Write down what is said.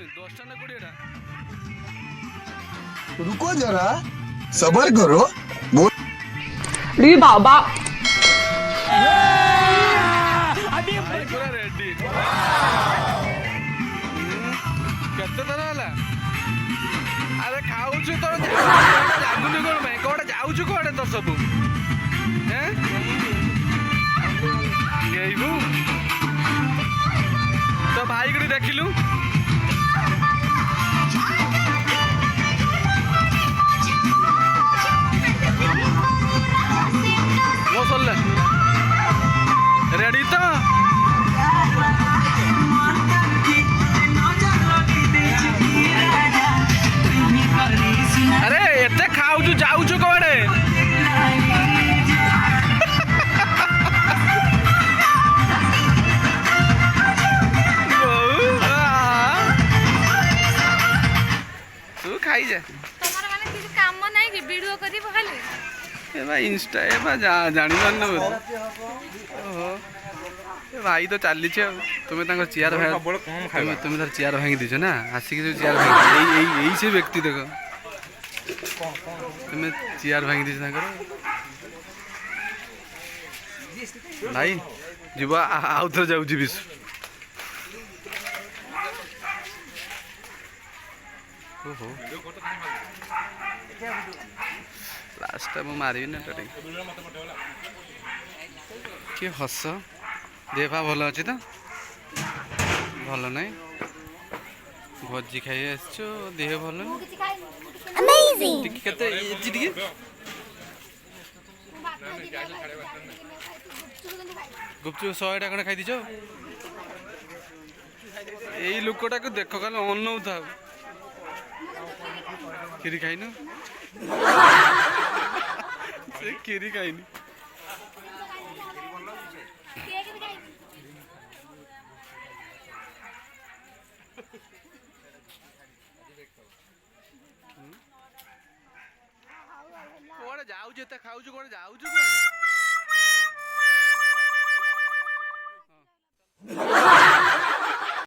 10टा ना 20टा रुको जरा सबर करो बोल री बाबा भाई पूरा रेडी କେତେ ଥର ହେଲା ଆରେ ଖାଉଛୁ ତୋର ଲାଗୁନି କଣ ପାଇଁ କୋଉଟା ଯାଉଛୁ କୋଉଟା ତୋର ସବୁ ଗେଇବୁ ତୋ ଭାଇ କୁ ଦେଖିଲୁ ମୋ ସରିଲା ରେଡି ତ अरे एते खाऊछु जाऊछु कोडे तू खाई जा तमरा माने किछ काम नाही कि वीडियो करी खाली ए भाई इंस्टा ए बा जानि मान ओहो ए भाई तो चाली छ तुमे तांको चेयर भाई तुमे तार चेयर भांगी दिछ ना आसी के चेयर भांगी एई से व्यक्ति देखो तुमे चेयर भांगी दिछ तांकर भाई जीवा आउ थर जाउ जीबिस ओहो लास्ट टाइम मारिबी ना टटे के हस देह भल अच्छे तो भल ना भोजी खाई आस देह भल गुपचुप 100टा खंडे खाई दीच यही लोकटा को देख खाली अनौ था खीरी खाइनु से खीरी खाइनी कोड़े जाऊँ एत खाऊ कोड़े जाऊँ कोड़े